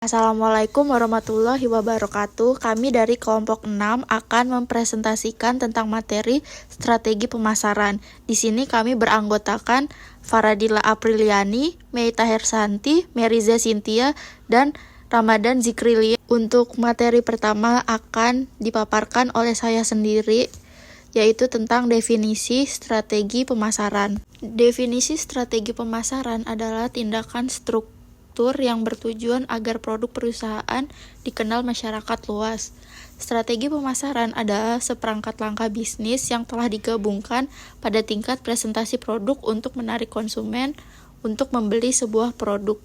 Assalamualaikum warahmatullahi wabarakatuh. Kami dari kelompok 6 akan mempresentasikan tentang materi strategi pemasaran. Di sini kami beranggotakan Faradila Apriliani, Meita Hersanti, Meriza Cynthia, dan Ramadan Zikrilia. Untuk materi pertama akan dipaparkan oleh saya sendiri, yaitu tentang definisi strategi pemasaran. Definisi strategi pemasaran adalah tindakan struktur yang bertujuan agar produk perusahaan dikenal masyarakat luas. Strategi pemasaran adalah seperangkat langkah bisnis yang telah digabungkan pada tingkat presentasi produk untuk menarik konsumen untuk membeli sebuah produk.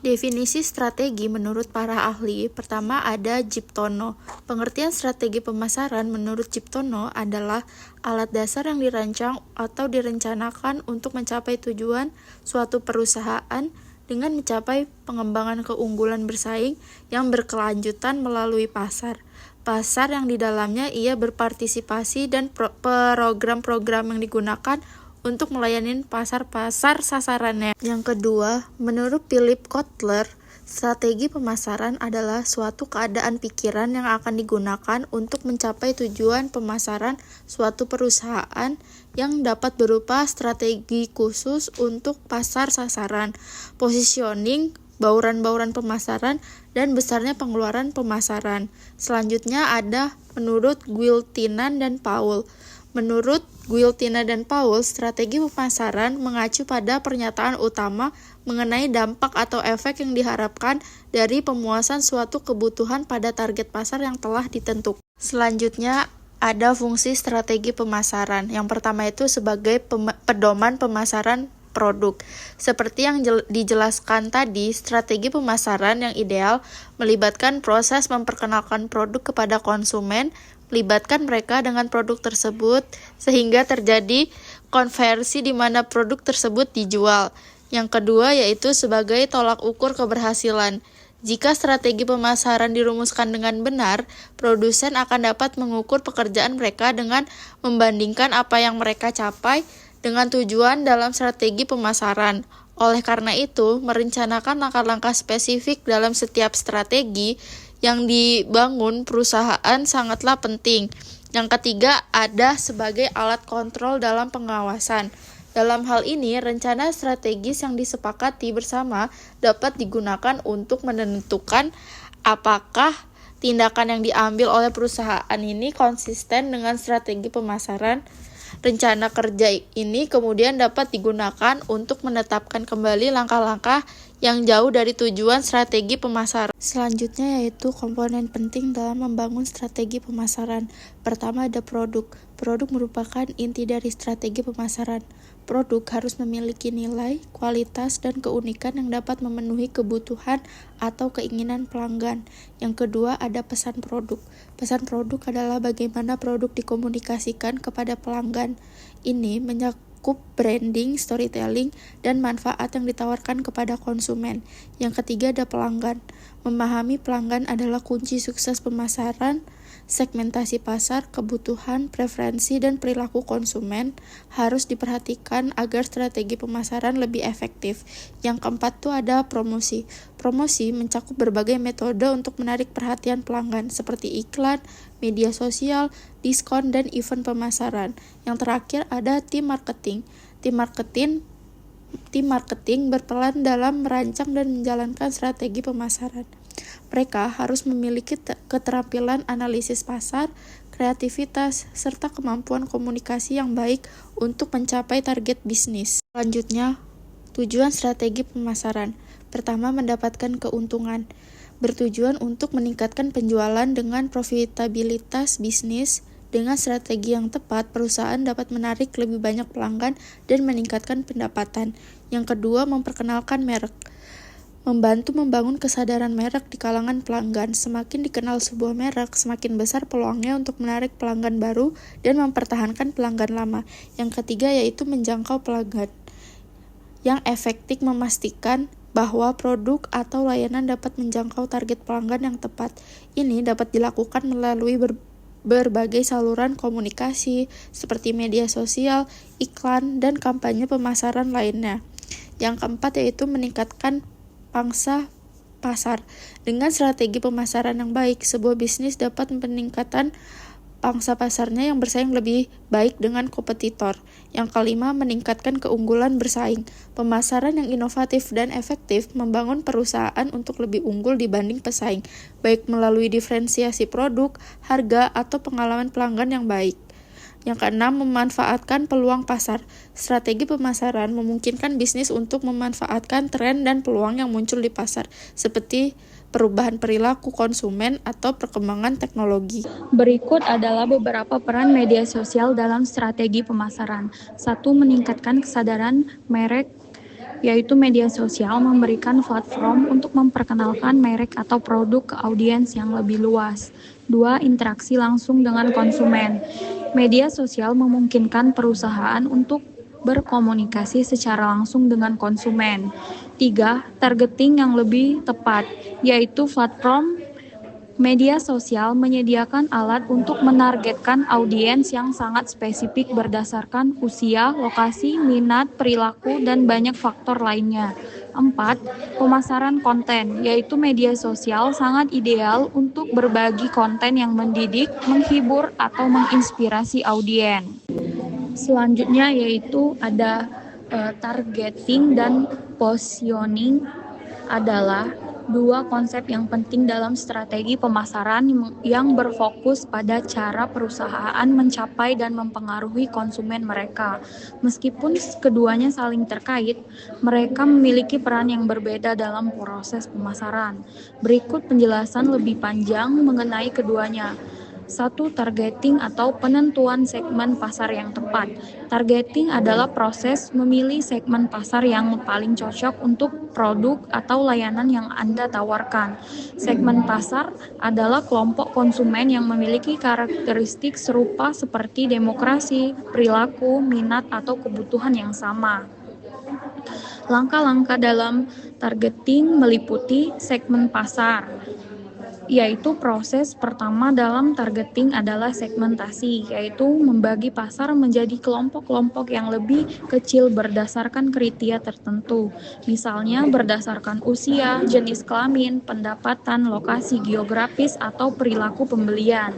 Definisi strategi menurut para ahli, pertama ada Jiptono. Pengertian strategi pemasaran menurut Jiptono adalah alat dasar yang dirancang atau direncanakan untuk mencapai tujuan suatu perusahaan dengan mencapai pengembangan keunggulan bersaing yang berkelanjutan melalui pasar. Pasar yang di dalamnya ia berpartisipasi dan program-program yang digunakan untuk melayani pasar-pasar sasarannya. Yang kedua, menurut Philip Kotler, strategi pemasaran adalah suatu keadaan pikiran yang akan digunakan untuk mencapai tujuan pemasaran suatu perusahaan yang dapat berupa strategi khusus untuk pasar sasaran, positioning, bauran-bauran pemasaran, dan besarnya pengeluaran pemasaran. Selanjutnya ada menurut Guiltinan dan Paul. Menurut Guiltinan dan Paul, strategi pemasaran mengacu pada pernyataan utama mengenai dampak atau efek yang diharapkan dari pemuasan suatu kebutuhan pada target pasar yang telah ditentukan. Selanjutnya ada fungsi strategi pemasaran. Yang pertama itu sebagai pedoman pemasaran produk. Seperti yang dijelaskan tadi, strategi pemasaran yang ideal melibatkan proses memperkenalkan produk kepada konsumen, melibatkan mereka dengan produk tersebut sehingga terjadi konversi di mana produk tersebut dijual. Yang kedua yaitu sebagai tolak ukur keberhasilan. Jika strategi pemasaran dirumuskan dengan benar, produsen akan dapat mengukur pekerjaan mereka dengan membandingkan apa yang mereka capai dengan tujuan dalam strategi pemasaran. Oleh karena itu, merencanakan langkah-langkah spesifik dalam setiap strategi yang dibangun perusahaan sangatlah penting. Yang ketiga, ada sebagai alat kontrol dalam pengawasan. Dalam hal ini, rencana strategis yang disepakati bersama dapat digunakan untuk menentukan apakah tindakan yang diambil oleh perusahaan ini konsisten dengan strategi pemasaran. Rencana kerja ini kemudian dapat digunakan untuk menetapkan kembali langkah-langkah yang jauh dari tujuan strategi pemasaran. Selanjutnya yaitu komponen penting dalam membangun strategi pemasaran. Pertama ada produk. Produk merupakan inti dari strategi pemasaran. Produk harus memiliki nilai, kualitas, dan keunikan yang dapat memenuhi kebutuhan atau keinginan pelanggan. Yang kedua ada pesan produk. Pesan produk adalah bagaimana produk dikomunikasikan kepada pelanggan. Ini mencakup branding, storytelling, dan manfaat yang ditawarkan kepada konsumen. Yang ketiga ada pelanggan. Memahami pelanggan adalah kunci sukses pemasaran. Segmentasi pasar, kebutuhan, preferensi, dan perilaku konsumen harus diperhatikan agar strategi pemasaran lebih efektif. Yang keempat tuh ada promosi. Promosi mencakup berbagai metode untuk menarik perhatian pelanggan seperti iklan, media sosial, diskon, dan event pemasaran. Yang terakhir ada tim marketing. Tim marketing berperan dalam merancang dan menjalankan strategi pemasaran. Mereka harus memiliki keterampilan analisis pasar, kreativitas, serta kemampuan komunikasi yang baik untuk mencapai target bisnis. Selanjutnya, tujuan strategi pemasaran. Pertama, mendapatkan keuntungan. Bertujuan untuk meningkatkan penjualan dengan profitabilitas bisnis. Dengan strategi yang tepat, perusahaan dapat menarik lebih banyak pelanggan dan meningkatkan pendapatan. Yang kedua, memperkenalkan merek. Membantu membangun kesadaran merek di kalangan pelanggan. Semakin dikenal sebuah merek, semakin besar peluangnya untuk menarik pelanggan baru dan mempertahankan pelanggan lama. Yang ketiga yaitu menjangkau pelanggan. Yang efektif memastikan bahwa produk atau layanan dapat menjangkau target pelanggan yang tepat. Ini dapat dilakukan melalui berbagai saluran komunikasi seperti media sosial, iklan, dan kampanye pemasaran lainnya. Yang keempat yaitu meningkatkan pangsa pasar. Dengan strategi pemasaran yang baik, sebuah bisnis dapat meningkatkan pangsa pasarnya yang bersaing lebih baik dengan kompetitor. Yang kelima, meningkatkan keunggulan bersaing. Pemasaran yang inovatif dan efektif membangun perusahaan untuk lebih unggul dibanding pesaing, baik melalui diferensiasi produk, harga, atau pengalaman pelanggan yang baik. Yang keenam, memanfaatkan peluang pasar. Strategi pemasaran memungkinkan bisnis untuk memanfaatkan tren dan peluang yang muncul di pasar, seperti perubahan perilaku konsumen atau perkembangan teknologi. Berikut adalah beberapa peran media sosial dalam strategi pemasaran. 1. Meningkatkan kesadaran merek, yaitu media sosial memberikan platform untuk memperkenalkan merek atau produk ke audiens yang lebih luas. 2. Interaksi langsung dengan konsumen. Media sosial memungkinkan perusahaan untuk berkomunikasi secara langsung dengan konsumen. 3. Targeting yang lebih tepat, yaitu platform media sosial menyediakan alat untuk menargetkan audiens yang sangat spesifik berdasarkan usia, lokasi, minat, perilaku, dan banyak faktor lainnya. 4. Pemasaran konten, yaitu media sosial sangat ideal untuk berbagi konten yang mendidik, menghibur, atau menginspirasi audiens. Selanjutnya yaitu ada targeting dan positioning adalah dua konsep yang penting dalam strategi pemasaran yang berfokus pada cara perusahaan mencapai dan mempengaruhi konsumen mereka. Meskipun keduanya saling terkait, mereka memiliki peran yang berbeda dalam proses pemasaran. Berikut penjelasan lebih panjang mengenai keduanya. 1. Targeting atau penentuan segmen pasar yang tepat. Targeting adalah proses memilih segmen pasar yang paling cocok untuk produk atau layanan yang Anda tawarkan. Segmen pasar adalah kelompok konsumen yang memiliki karakteristik serupa seperti demografi, perilaku, minat, atau kebutuhan yang sama. Langkah-langkah dalam targeting meliputi segmen pasar, yaitu proses pertama dalam targeting adalah segmentasi, yaitu membagi pasar menjadi kelompok-kelompok yang lebih kecil berdasarkan kriteria tertentu, misalnya berdasarkan usia, jenis kelamin, pendapatan, lokasi geografis, atau perilaku pembelian.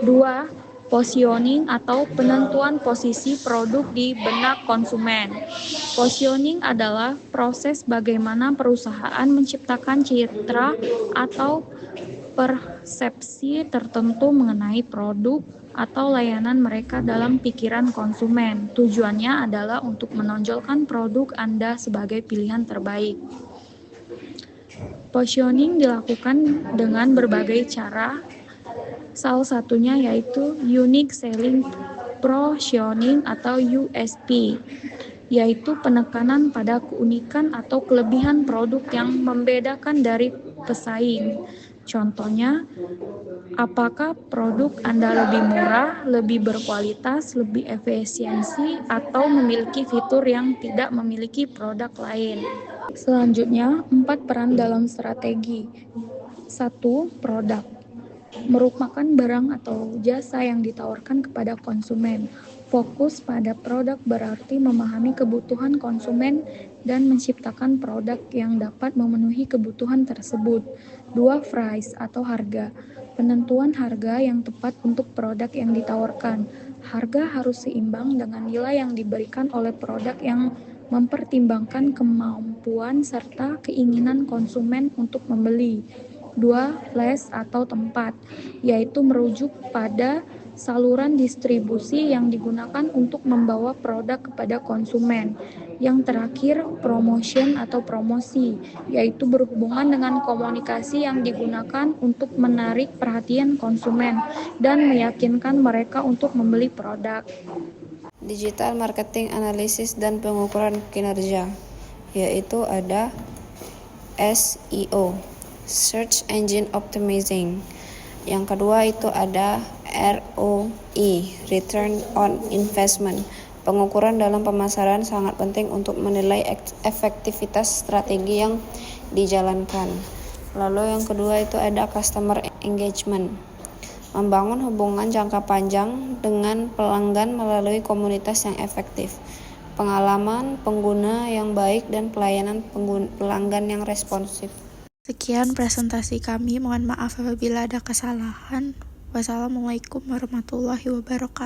2. Positioning atau penentuan posisi produk di benak konsumen. Positioning adalah proses bagaimana perusahaan menciptakan citra atau persepsi tertentu mengenai produk atau layanan mereka dalam pikiran konsumen. Tujuannya adalah untuk menonjolkan produk Anda sebagai pilihan terbaik. Positioning dilakukan dengan berbagai cara. Salah satunya yaitu Unique Selling Positioning atau USP, yaitu penekanan pada keunikan atau kelebihan produk yang membedakan dari pesaing. Contohnya, apakah produk Anda lebih murah, lebih berkualitas, lebih efisiensi, atau memiliki fitur yang tidak memiliki produk lain. Selanjutnya, 4 peran dalam strategi. 1. Produk merupakan barang atau jasa yang ditawarkan kepada konsumen. Fokus pada produk berarti memahami kebutuhan konsumen dan menciptakan produk yang dapat memenuhi kebutuhan tersebut. 2. Price atau harga. Penentuan harga yang tepat untuk produk yang ditawarkan. Harga harus seimbang dengan nilai yang diberikan oleh produk yang mempertimbangkan kemampuan serta keinginan konsumen untuk membeli. 2. Place atau tempat, yaitu merujuk pada saluran distribusi yang digunakan untuk membawa produk kepada konsumen. Yang terakhir, promotion atau promosi, yaitu berhubungan dengan komunikasi yang digunakan untuk menarik perhatian konsumen dan meyakinkan mereka untuk membeli produk. Digital marketing analisis dan pengukuran kinerja, yaitu ada SEO, Search Engine Optimizing. Yang kedua itu ada ROI, Return on Investment. Pengukuran dalam pemasaran sangat penting untuk menilai efektivitas strategi yang dijalankan. Lalu yang kedua itu ada Customer Engagement, membangun hubungan jangka panjang dengan pelanggan melalui komunitas yang efektif, pengalaman pengguna yang baik, dan pelayanan pelanggan yang responsif. Sekian presentasi kami, mohon maaf apabila ada kesalahan. Wassalamualaikum warahmatullahi wabarakatuh.